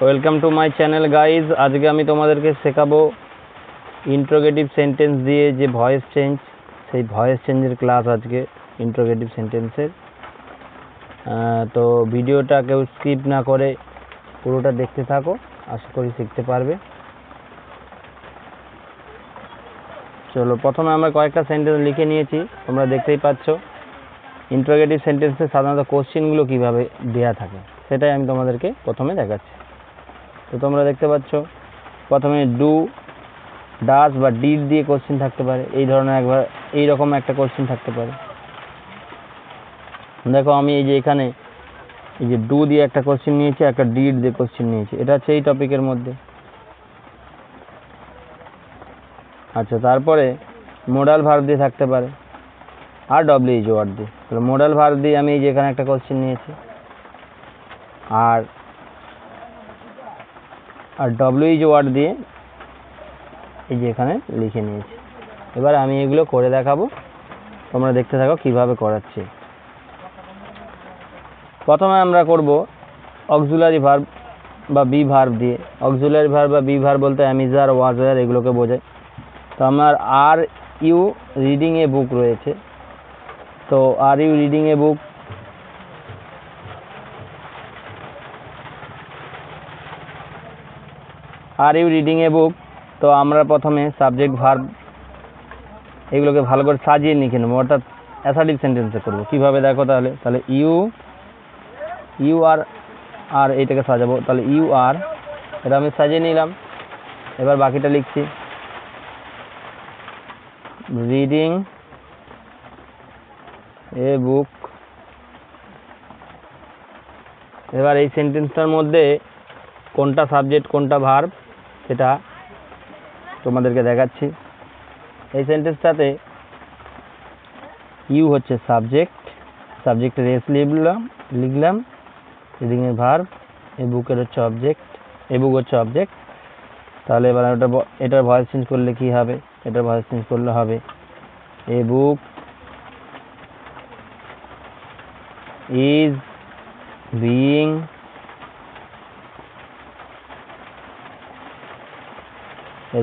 Welcome to my channel guys. আজকে আমি তোমাদেরকে শেখাবো ইন্ট্রোগেটিভ সেন্টেন্স দিয়ে যে ভয়েস চেঞ্জ, সেই ভয়েস চেঞ্জের ক্লাস আজকে ইন্ট্রোগেটিভ সেন্টেন্সের। তো ভিডিওটা কেউ স্কিপ না করে পুরোটা দেখতে থাকো, আশা করি শিখতে পারবে। চলো, প্রথমে আমরা কয়েকটা সেন্টেন্স লিখে নিয়েছি, তোমরা দেখতেই পাচ্ছ। ইন্ট্রোগেটিভ সেন্টেন্সে সাধারণত কোশ্চেনগুলো কীভাবে দেওয়া থাকে সেটাই আমি তোমাদেরকে প্রথমে দেখাচ্ছি। তো তোমরা দেখতে পাচ্ছ প্রথমে ডু, ডাজ বা ডিড দিয়ে কোশ্চেন থাকতে পারে, এই ধরনের একবার এইরকম একটা কোশ্চেন থাকতে পারে। দেখো আমি এই যে এখানে এই যে ডু দিয়ে একটা কোশ্চেন নিয়েছি, একটা ডিড দিয়ে কোশ্চেন নিয়েছি, এটা হচ্ছে এই টপিকের মধ্যে। আচ্ছা, তারপরে মোডাল ভার্ব দিয়ে থাকতে পারে আর ডব্লিউএইচ ওয়ার্ড দিয়ে। তাহলে মোডাল ভার্ব দিয়ে আমি এই যে এখানে একটা কোশ্চেন নিয়েছি আর ডব্লিউএইচ ওয়ার্ড দিয়ে এই যে এখানে লিখে নিয়েছি। এবার আমি এগুলো করে দেখাবো, তোমরা দেখতে থাকো কিভাবে করাচ্ছি। প্রথমে আমরা করব অক্সিলারি ভার্ব বা বি ভার্ব দিয়ে। অক্সিলারি ভার্ব বা বি ভার্ব বলতে অ্যামিজার, ওয়াজার এগুলোকে বোঝায়। তো আমার আর ইউ রিডিং এ বুক রয়েছে, তো are you reading a book, are you reading a book. তো আমরা প্রথমে সাবজেক্ট ভার্ব এগুলোকে ভালো করে সাজিয়ে লিখে নেবো, অর্থাৎ অ্যাসার্টিভ সেন্টেন্সে করবো। কীভাবে দেখো তাহলে ইউ আর এইটাকে সাজাবো, তাহলে ইউ আর, এটা আমি সাজিয়ে নিলাম। এবার বাকিটা লিখছি, রিডিং এ বুক। এবার এই সেন্টেন্সটার মধ্যে কোনটা সাবজেক্ট কোনটা ভার্ব সেটা তোমাদেরকে দেখাচ্ছি। এই সেন্টেন্সটাতে ইউ হচ্ছে সাবজেক্টের এস লিখলাম, রিডিং এর ভার্ব, এই বুকের হচ্ছে অবজেক্ট, এই বুক হচ্ছে অবজেক্ট। তাহলে এবার এটার ভয়েস চেঞ্জ করলে কি হবে, এটার ভয়েস চেঞ্জ করলে হবে a book is being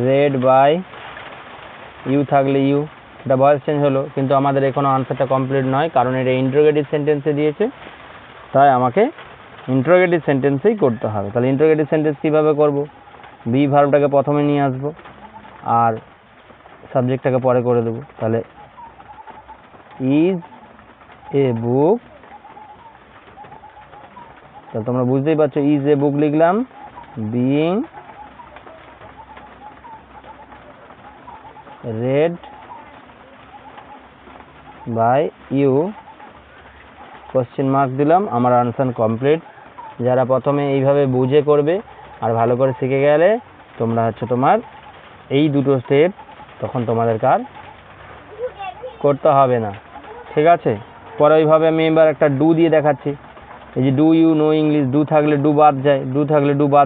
read by you, থাকলে ইউ, এটা ভয়েস চেঞ্জ হলো। কিন্তু আমাদের এখনো আনসারটা কমপ্লিট নয়, কারণ এটা ইন্টারোগেটিভ সেন্টেন্সে দিয়েছে, তাই আমাকে ইন্টারোগেটিভ সেন্টেন্সেই করতে হবে। তাহলে ইন্টারোগেটিভ সেন্টেন্স কীভাবে করব, বি ভার্বটাকে প্রথমে নিয়ে আসবো আর সাবজেক্টটাকে পরে করে দেবো। তাহলে ইজ এ বুক, তাহলে তোমরা বুঝতেই পারছো, ইজ এ বুক লিখলাম, being read by you, question mark দিলাম, আমার আনসার কমপ্লিট। যারা প্রথমে এইভাবে বুঝে করবে আর ভালো করে শিখে গেলে তোমরা তোমার এই দুটো স্টেপ তখন তোমাদের কার করতে হবে না, ঠিক আছে। পরে ওইভাবে আমি এবার একটা ডু দিয়ে দেখাচ্ছি। এই যে do you know English, do থাকলে ডু বাদ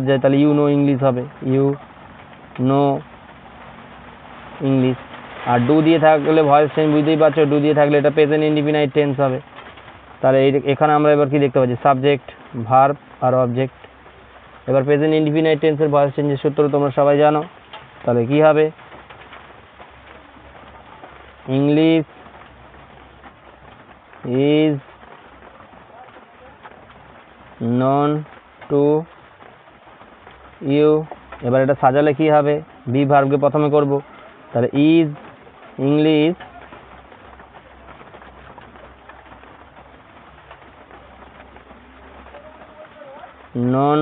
যায়, তাহলে ইউ নো ইংলিশ হবে, ইউ নো ইংলিশ। আর ডু দিয়ে থাকলে ভয়েস চেঞ্জ বুঝতেই পারছো, ডু দিয়ে থাকলে এটা প্রেজেন্ট ইনডিফিনাইট টেন্স হবে। তাহলে এখানে আমরা এবার কি দেখতে পাচ্ছি, সাবজেক্ট ভার্ব আর অবজেক্ট। এবার প্রেজেন্ট ইনডিফিনাইট টেন্সের ভয়েস চেঞ্জের সূত্র তোমরা সবাই জানো। তাহলে কি হবে, English is known to you. এবার এটা সাজালে কি হবে, বি ভার্বকে প্রথমে করব, তাহলে is English known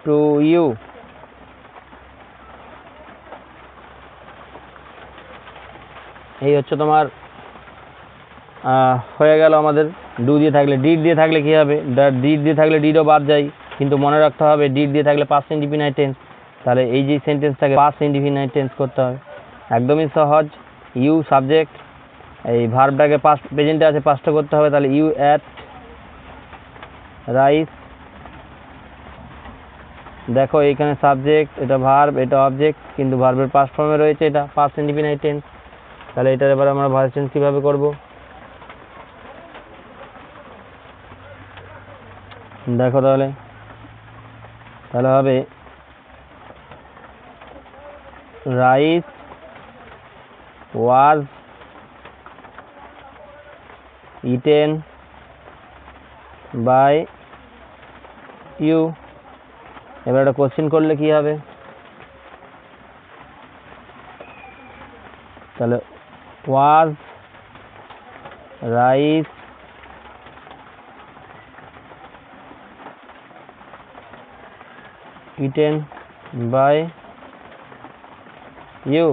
to you. এই হচ্ছে তোমার হয়ে গেল আমাদের ডু দিয়ে থাকলে। ডিড দিয়ে থাকলে কি হবে, ডিড দিয়ে থাকলে ডিডও বাদ যায়, কিন্তু মনে রাখতে হবে ডিড দিয়ে থাকলে পাস্ট ইনডিফিনাইট টেন্স। তাহলে এই যে সেন্টেন্সটাকে পাস্ট ইনডিফিনাইট টেন্স করতে হবে, একদমই সহজ। ইউ সাবজেক্ট, এই ভার্বটাকে পাস্ট প্রেজেন্টে আছে পাস্টে করতে হবে, তাহলে ইউ অ্যাট রাইস। দেখো এইখানে সাবজেক্ট, এটা ভার্ব, এটা অবজেক্ট, কিন্তু ভার্বের পাস্ট ফর্মে রয়েছে, এটা পাস্ট ইনডিফিনাইট টেন্স। তাহলে এটার এবার আমরা ভয়েস চেঞ্জ কীভাবে করব, দেখো তাহলে তাহলে হবে rice was eaten by you. এবার একটা কোশ্চেন করলে কি হবে, তাহলে was rice eaten by you.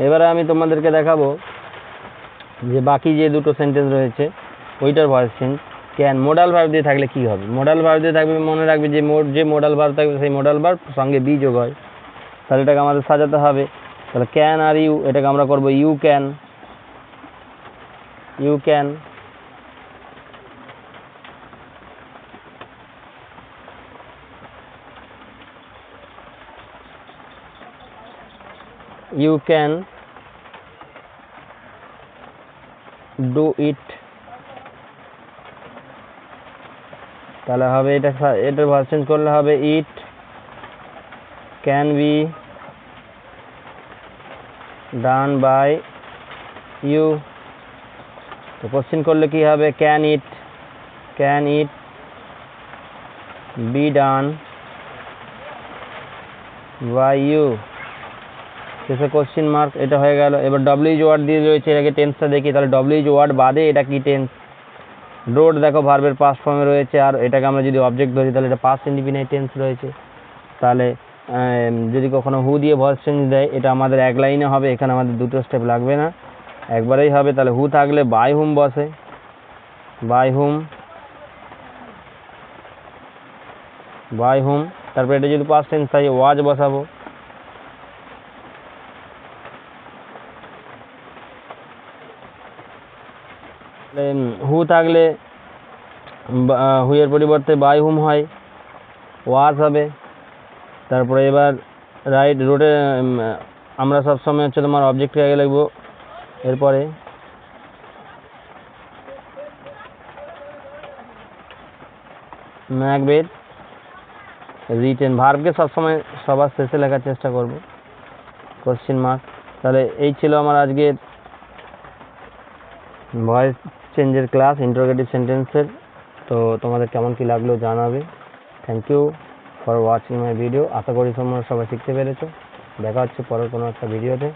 এবারে আমি তোমাদেরকে দেখাবো যে বাকি যে দুটো সেন্টেন্স রয়েছে ওইটার voice change. Can modal verb দিয়ে থাকলে কি হবে, মোডাল ভার্ব দিয়ে থাকবে মনে রাখবে যে মোডাল ভার্ব থাকবে সেই মোডাল ভার্ব সঙ্গে বি যোগ হয়, তাহলে এটাকে আমাদের সাজাতে হবে। তাহলে ক্যান আর ইউ, এটাকে আমরা করবো you can, you can. You can do it, তাহলে হবে এটার ভার্ব চেঞ্জ করলে হবে it can be done by you। তো কোশ্চেন করলে কি হবে, can it be done by you, শেষে কোশ্চেন মার্ক। এটা হয়ে গেল। এবার ডব্লিউজ ওয়ার্ড দিয়ে রয়েছে, এটাকে টেন্সটা দেখি। তাহলে ডব্লিউজ ওয়ার্ড বাদে এটা কি টেন্স, রোড দেখো ভার্বের পাস্ট ফর্মে রয়েছে, আর এটাকে আমরা যদি অবজেক্ট ধরি তাহলে এটা পাস্ট ইনডিফিনিট টেন্স রয়েছে। তাহলে যদি কখনো হু দিয়ে ভয়েস চেঞ্জ দেয় এটা আমাদের এক লাইনে হবে, এখানে আমাদের দুটো স্টেপ লাগবে না, একবারেই হবে। তাহলে হু থাকলে বাই হুম বসে, বাই হুম। তারপর এটা যদি পাস্ট টেন্স থাকে ওয়াজ বসাবো, হু থাকলে হুয়ের পরিবর্তে বাই হুম হয়, ওয়াজ হবে। তারপরে এবার রাইট রোডে আমরা সবসময় হচ্ছে তোমার অবজেক্টকে আগে লিখবো, এরপরে ম্যাকবেথ রিটেন, ভার্বকে সবসময় সবার শেষে লেখার চেষ্টা করব, কোশ্চেন মার্ক। তাহলে এই ছিল আমার আজকের ভয়েস চেঞ্জের ক্লাস ইন্টারোগেটিভ সেন্টেন্সের। তো তোমাদের কেমন কি লাগলো জানাবে। Thank you for watching my video. আশা করি তোমরা সবাই শিখতে পেরেছো। দেখা হচ্ছে পরের কোনো একটা ভিডিওতে।